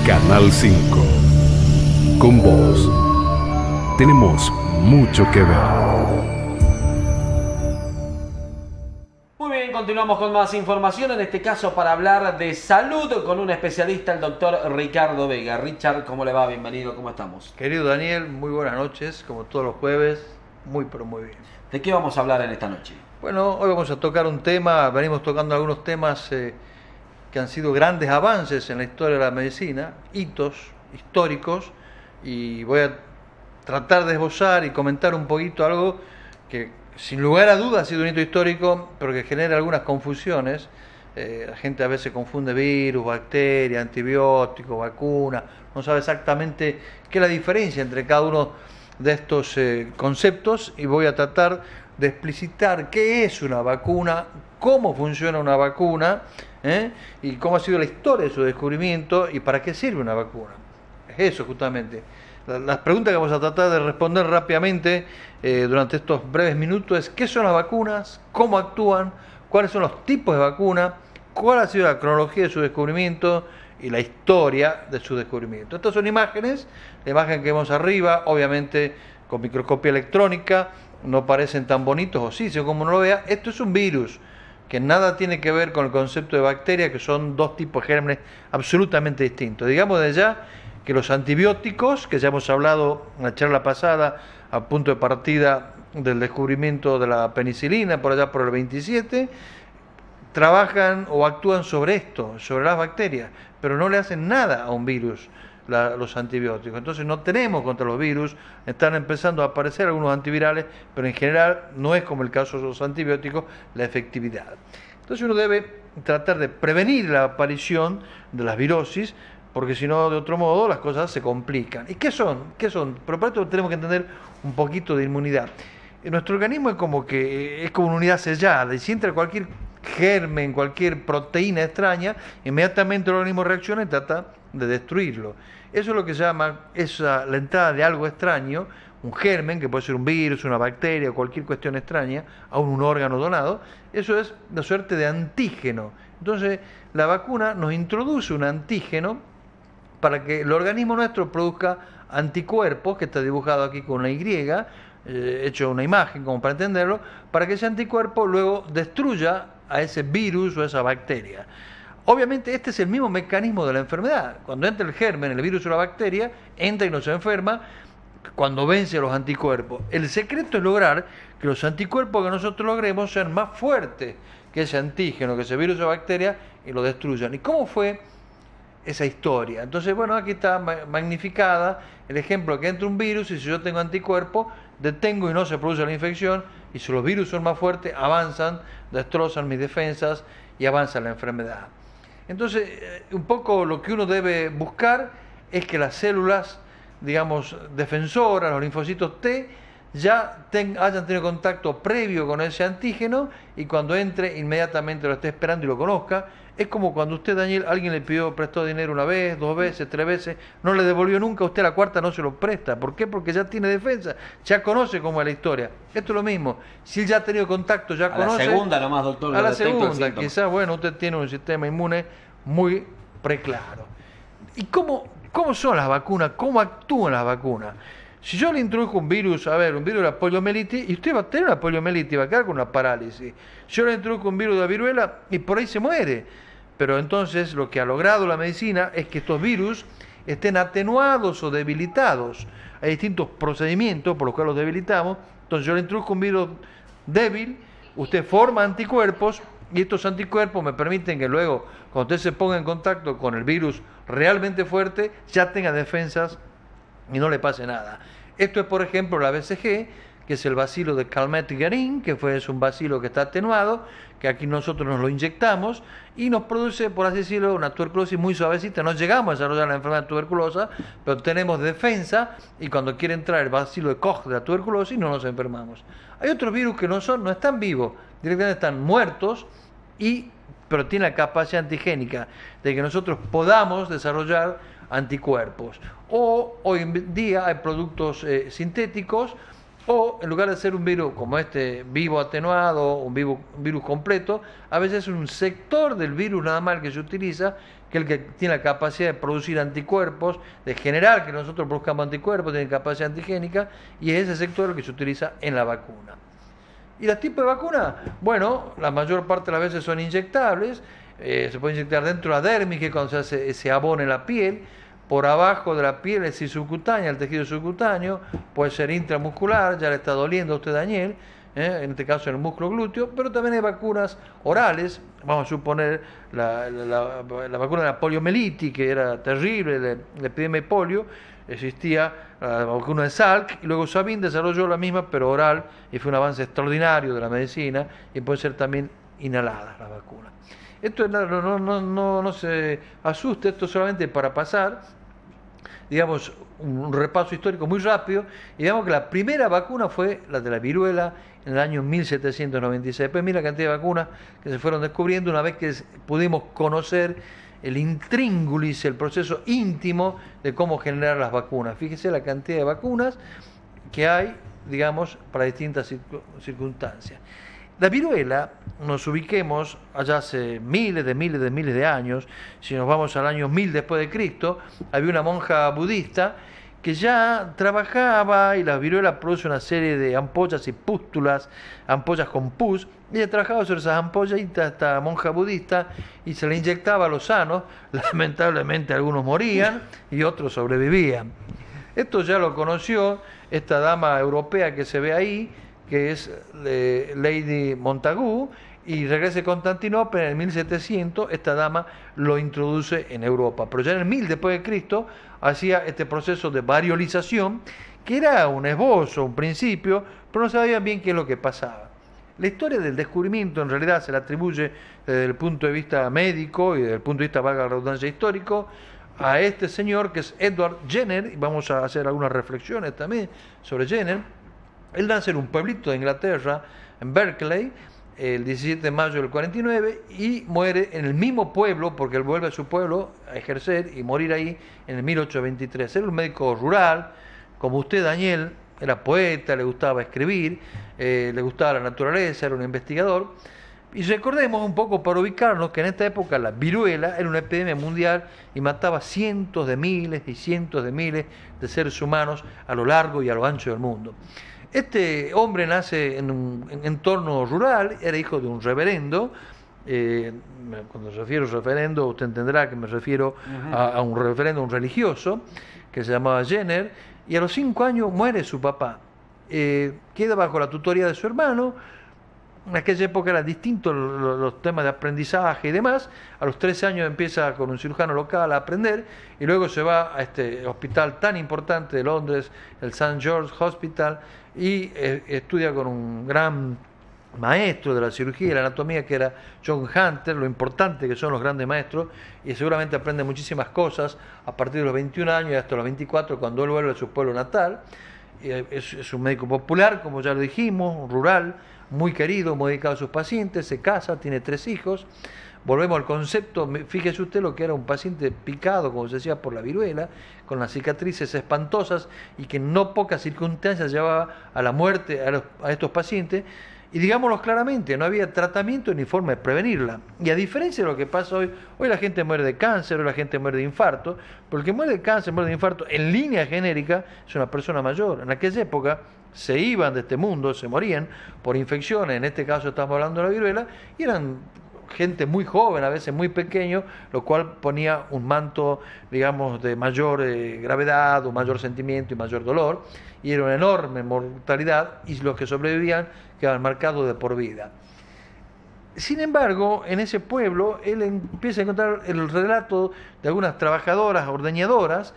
Canal 5. Con vos tenemos mucho que ver. Muy bien, continuamos con más información, en este caso para hablar de salud con un especialista, el doctor Ricardo Vega. Richard, ¿cómo le va? Bienvenido, ¿cómo estamos? Querido Daniel, muy buenas noches, como todos los jueves, muy pero muy bien. ¿De qué vamos a hablar en esta noche? Bueno, hoy vamos a tocar un tema, venimos tocando algunos temas que han sido grandes avances en la historia de la medicina, hitos históricos, y voy a tratar de esbozar y comentar un poquito algo que sin lugar a dudas ha sido un hito histórico, pero que genera algunas confusiones. La gente a veces confunde virus, bacteria, antibiótico, vacuna, no sabe exactamente qué es la diferencia entre cada uno de estos conceptos, y voy a tratar de explicitar qué es una vacuna, cómo funciona una vacuna, y cómo ha sido la historia de su descubrimiento y para qué sirve una vacuna. Es eso justamente. Las preguntas que vamos a tratar de responder rápidamente durante estos breves minutos es: ¿qué son las vacunas? ¿Cómo actúan? ¿Cuáles son los tipos de vacuna? ¿Cuál ha sido la cronología de su descubrimiento y la historia de su descubrimiento? Estas son imágenes, la imagen que vemos arriba, obviamente con microscopía electrónica, no parecen tan bonitos, o sí, según uno lo vea. Esto es un virus, que nada tiene que ver con el concepto de bacteria, que son dos tipos de gérmenes absolutamente distintos. Digamos de ya que los antibióticos, que ya hemos hablado en la charla pasada, a punto de partida del descubrimiento de la penicilina, por allá por el 27, trabajan o actúan sobre esto, sobre las bacterias, pero no le hacen nada a un virus los antibióticos. Entonces no tenemos contra los virus, están empezando a aparecer algunos antivirales, pero en general no es como el caso de los antibióticos la efectividad. Entonces uno debe tratar de prevenir la aparición de las virosis, porque si no, de otro modo, las cosas se complican. ¿Y qué son? ¿Qué son? Pero para esto tenemos que entender un poquito de inmunidad. Nuestro organismo es como una unidad sellada, y si entra cualquier germen, cualquier proteína extraña, inmediatamente el organismo reacciona y trata de destruirlo. Eso es lo que se llama la entrada de algo extraño, un germen, que puede ser un virus, una bacteria o cualquier cuestión extraña, a un órgano donado. Eso es una suerte de antígeno. Entonces, la vacuna nos introduce un antígeno para que el organismo nuestro produzca anticuerpos, que está dibujado aquí con una Y, hecho una imagen como para entenderlo, para que ese anticuerpo luego destruya a ese virus o a esa bacteria. Obviamente este es el mismo mecanismo de la enfermedad. Cuando entra el germen, el virus o la bacteria, entra y no se enferma cuando vence a los anticuerpos. El secreto es lograr que los anticuerpos que nosotros logremos sean más fuertes que ese antígeno, que ese virus o bacteria, y lo destruyan. ¿Y cómo fue esa historia? Entonces, bueno, aquí está magnificada el ejemplo que entra un virus, y si yo tengo anticuerpos, detengo y no se produce la infección, y si los virus son más fuertes, avanzan, destrozan mis defensas y avanza la enfermedad. Entonces, un poco lo que uno debe buscar es que las células, digamos, defensoras, los linfocitos T, ya hayan tenido contacto previo con ese antígeno, y cuando entre inmediatamente lo esté esperando y lo conozca. Es como cuando usted, Daniel, alguien le prestó dinero una vez, dos veces, tres veces, no le devolvió nunca, usted a la cuarta no se lo presta. ¿Por qué? Porque ya tiene defensa, ya conoce cómo es la historia. Esto es lo mismo, si él ya ha tenido contacto, ya conoce. A la segunda nomás, doctor. A la segunda, quizás, bueno, usted tiene un sistema inmune muy preclaro. ¿Y cómo son las vacunas? ¿Cómo actúan las vacunas? Si yo le introduzco un virus, un virus de la poliomielitis, y usted va a tener una poliomielitis, va a quedar con una parálisis. Si yo le introduzco un virus de la viruela, y por ahí se muere. Pero entonces lo que ha logrado la medicina es que estos virus estén atenuados o debilitados. Hay distintos procedimientos por los cuales los debilitamos. Entonces yo le introduzco un virus débil, usted forma anticuerpos, y estos anticuerpos me permiten que luego, cuando usted se ponga en contacto con el virus realmente fuerte, ya tenga defensas y no le pase nada. Esto es, por ejemplo, la BCG, que es el bacilo de Calmette-Guerin, que es un bacilo que está atenuado, que aquí nosotros nos lo inyectamos y nos produce, por así decirlo, una tuberculosis muy suavecita. No llegamos a desarrollar la enfermedad tuberculosa, pero tenemos defensa, y cuando quiere entrar el bacilo de Koch de la tuberculosis no nos enfermamos. Hay otros virus que no están vivos, directamente están muertos, pero tienen la capacidad antigénica de que nosotros podamos desarrollar anticuerpos. O hoy en día hay productos sintéticos O en lugar de ser un virus como este vivo atenuado, un virus completo, a veces es un sector del virus nada más el que se utiliza, que es el que tiene la capacidad de producir anticuerpos, de generar que nosotros produzcamos anticuerpos, tiene capacidad antigénica, y es ese sector el que se utiliza en la vacuna. ¿Y los tipos de vacuna? Bueno, la mayor parte de las veces son inyectables, se puede inyectar dentro de la dermis, que es cuando se hace ese abono en la piel, por abajo de la piel es subcutánea, el tejido subcutáneo, puede ser intramuscular, ya le está doliendo a usted, Daniel, en este caso en el músculo glúteo, pero también hay vacunas orales, vamos a suponer la vacuna de la poliomielitis, que era terrible, la epidemia de polio, existía la vacuna de Salk, y luego Sabin desarrolló la misma, pero oral, y fue un avance extraordinario de la medicina, y puede ser también inhalada la vacuna. Esto no se asuste, esto solamente para pasar, digamos, un repaso histórico muy rápido, y digamos que la primera vacuna fue la de la viruela en el año 1796. Después mira la cantidad de vacunas que se fueron descubriendo una vez que pudimos conocer el intríngulis, el proceso íntimo de cómo generar las vacunas. Fíjese la cantidad de vacunas que hay, digamos, para distintas circunstancias. La viruela, nos ubiquemos allá hace miles de años, si nos vamos al año 1000 después de Cristo, había una monja budista que ya trabajaba, y la viruela produce una serie de ampollas y pústulas, ampollas con pus, y ella trabajaba sobre esas ampollas, esta monja budista, y se le inyectaba a los sanos. Lamentablemente algunos morían y otros sobrevivían. Esto ya lo conoció esta dama europea que se ve ahí, que es Lady Montagu, y regresa a Constantinopla en el 1700, esta dama lo introduce en Europa. Pero ya en el 1000 después de Cristo hacía este proceso de variolización, que era un esbozo, un principio, pero no sabían bien qué es lo que pasaba. La historia del descubrimiento en realidad se le atribuye desde el punto de vista médico y desde el punto de vista, valga la redundancia, histórico, a este señor que es Edward Jenner, y vamos a hacer algunas reflexiones también sobre Jenner. Él nace en un pueblito de Inglaterra, en Berkeley, el 17 de mayo del 49, y muere en el mismo pueblo, porque él vuelve a su pueblo a ejercer y morir ahí en el 1823. Era un médico rural, como usted, Daniel, era poeta, le gustaba escribir, le gustaba la naturaleza, era un investigador. Y recordemos un poco, para ubicarnos, que en esta época la viruela era una epidemia mundial y mataba cientos de miles y cientos de miles de seres humanos a lo largo y a lo ancho del mundo. Este hombre nace en un entorno rural, era hijo de un reverendo. Cuando me refiero a referendo, usted entenderá que me refiero a un referendo, un religioso, que se llamaba Jenner, y a los 5 años muere su papá. Queda bajo la tutoría de su hermano. En aquella época eran distintos los temas de aprendizaje y demás. A los 13 años empieza con un cirujano local a aprender, y luego se va a este hospital tan importante de Londres, el St. George Hospital, y estudia con un gran maestro de la cirugía y la anatomía, que era John Hunter. Lo importante que son los grandes maestros, y seguramente aprende muchísimas cosas a partir de los 21 años y hasta los 24, cuando él vuelve a su pueblo natal. Es un médico popular, como ya lo dijimos, rural, muy querido, muy dedicado a sus pacientes, se casa, tiene 3 hijos. Volvemos al concepto, fíjese usted lo que era un paciente picado, como se decía, por la viruela, con las cicatrices espantosas, y que en no pocas circunstancias llevaba a la muerte a estos pacientes. Y digámoslo claramente, no había tratamiento ni forma de prevenirla. Y a diferencia de lo que pasa hoy la gente muere de cáncer, hoy la gente muere de infarto, pero el que muere de cáncer, muere de infarto, en línea genérica, es una persona mayor. En aquella época se iban de este mundo, se morían por infecciones, en este caso estamos hablando de la viruela, y eran gente muy joven, a veces muy pequeño, lo cual ponía un manto, digamos, de mayor gravedad, un mayor sentimiento y mayor dolor, y era una enorme mortalidad, y los que sobrevivían quedaban marcados de por vida. Sin embargo, en ese pueblo, él empieza a encontrar el relato de algunas trabajadoras, ordeñadoras,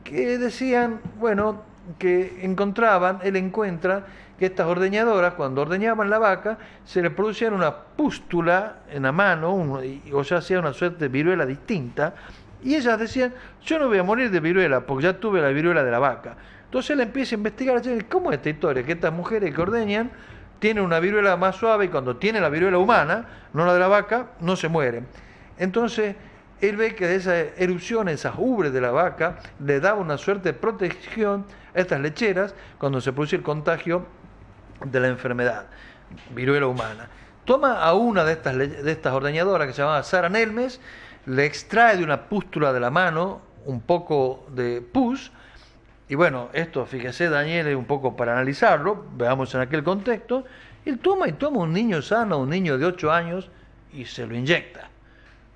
que decían, bueno, que él encuentra que estas ordeñadoras, cuando ordeñaban la vaca, se le producía una pústula en la mano, o sea, hacía una suerte de viruela distinta, y ellas decían, yo no voy a morir de viruela, porque ya tuve la viruela de la vaca. Entonces él empieza a investigar, ¿cómo es esta historia? Que estas mujeres que ordeñan tienen una viruela más suave, y cuando tienen la viruela humana, no la de la vaca, no se mueren. Entonces él ve que esas erupciones, esas ubres de la vaca, le daba una suerte de protección a estas lecheras cuando se producía el contagio de la enfermedad, viruela humana. Toma a una de estas ordeñadoras que se llamaba Sara Nelmes, le extrae de una pústula de la mano un poco de pus, y bueno, esto, fíjese Daniel, es un poco para analizarlo, veamos en aquel contexto, él toma un niño sano, un niño de 8 años, y se lo inyecta.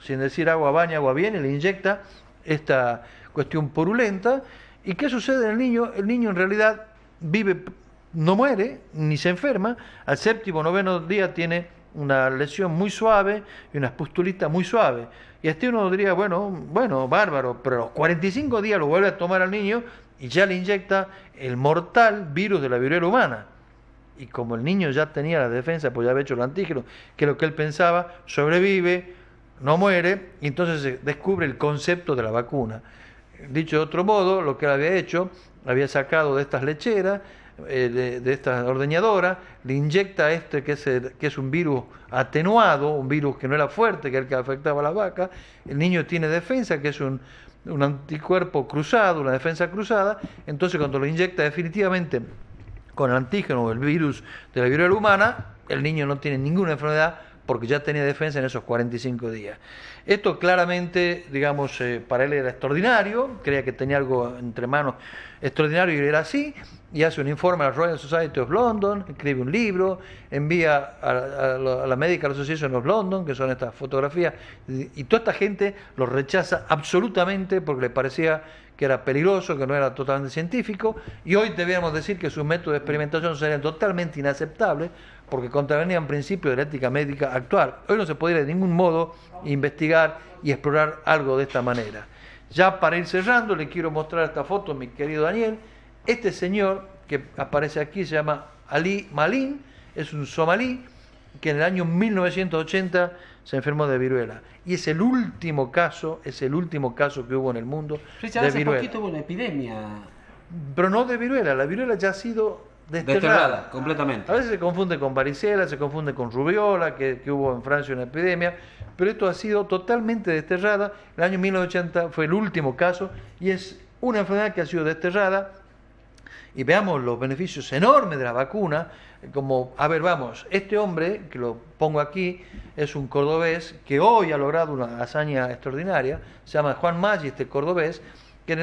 Sin decir agua baña, agua viene, le inyecta esta cuestión purulenta. ¿Y qué sucede en el niño? El niño en realidad vive, no muere, ni se enferma. Al 7º o 9º día tiene una lesión muy suave y una pustulita muy suave. Y uno diría, bueno, bárbaro, pero a los 45 días lo vuelve a tomar al niño y ya le inyecta el mortal virus de la viruela humana. Y como el niño ya tenía la defensa, pues ya había hecho el antígeno, que es lo que él pensaba, sobrevive, no muere, y entonces se descubre el concepto de la vacuna. Dicho de otro modo, lo que él había hecho, había sacado de estas lecheras, de estas ordeñadoras, le inyecta que es un virus atenuado, un virus que no era fuerte, que es el que afectaba a la vaca. El niño tiene defensa, que es un anticuerpo cruzado, una defensa cruzada. Entonces cuando lo inyecta definitivamente con el antígeno o el virus de la viruela humana, el niño no tiene ninguna enfermedad porque ya tenía defensa en esos 45 días. Esto claramente, digamos, para él era extraordinario, creía que tenía algo entre manos extraordinario y era así, y hace un informe a la Royal Society of London, escribe un libro, envía a la Medical Association of London, que son estas fotografías, y toda esta gente lo rechaza absolutamente porque le parecía que era peligroso, que no era totalmente científico, y hoy debíamos decir que sus métodos de experimentación serían totalmente inaceptables porque contravenían principios de la ética médica actual. Hoy no se podría de ningún modo investigar y explorar algo de esta manera. Ya para ir cerrando, le quiero mostrar esta foto, mi querido Daniel. Este señor que aparece aquí se llama Ali Malin, es un somalí que en el año 1980 se enfermó de viruela. Y es el último caso que hubo en el mundo de viruela. Hace poquito hubo una epidemia. Pero no de viruela, la viruela ya ha sido desterrada completamente. A veces se confunde con varicela, se confunde con rubiola, que hubo en Francia una epidemia, pero esto ha sido totalmente desterrada. El año 1980 fue el último caso y es una enfermedad que ha sido desterrada. Y veamos los beneficios enormes de la vacuna, este hombre, que lo pongo aquí, es un cordobés que hoy ha logrado una hazaña extraordinaria, se llama Juan Maggi, este cordobés, que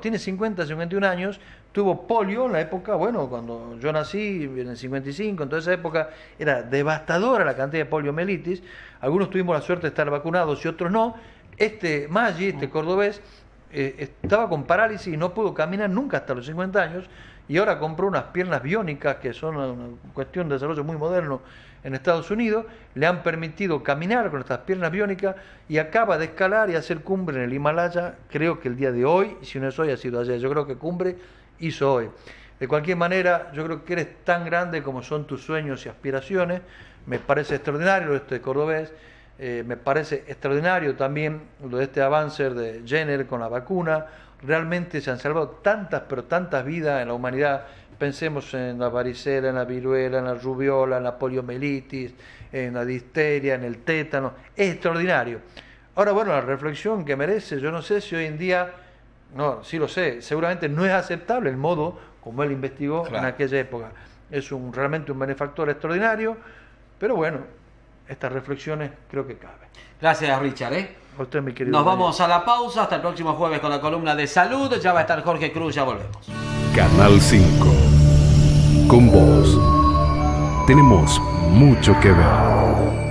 tiene 51 años, tuvo polio en la época, cuando yo nací, en el 55, en toda esa época era devastadora la cantidad de poliomielitis, algunos tuvimos la suerte de estar vacunados y otros no. Este Maggi, este cordobés, estaba con parálisis y no pudo caminar nunca hasta los 50 años, y ahora compró unas piernas biónicas, que son una cuestión de desarrollo muy moderno en Estados Unidos, le han permitido caminar con estas piernas biónicas y acaba de escalar y hacer cumbre en el Himalaya, creo que el día de hoy, si no es hoy ha sido ayer, yo creo que cumbre hizo hoy. De cualquier manera, yo creo que eres tan grande como son tus sueños y aspiraciones, me parece extraordinario este cordobés, me parece extraordinario también lo de este avance de Jenner con la vacuna. Realmente se han salvado tantas, pero tantas vidas en la humanidad. Pensemos en la varicela, en la viruela, en la rubiola, en la poliomielitis, en la difteria, en el tétano. Es extraordinario. Ahora, la reflexión que merece, yo no sé si hoy en día, no, sí lo sé, seguramente no es aceptable el modo como él investigó en aquella época. Es realmente un benefactor extraordinario, pero estas reflexiones creo que caben. Gracias, Richard. A usted, mi querido Nos Daniel. vamos a la pausa. Hasta el próximo jueves con la columna de salud. Ya va a estar Jorge Cruz. Ya volvemos. Canal 5. Con vos tenemos mucho que ver.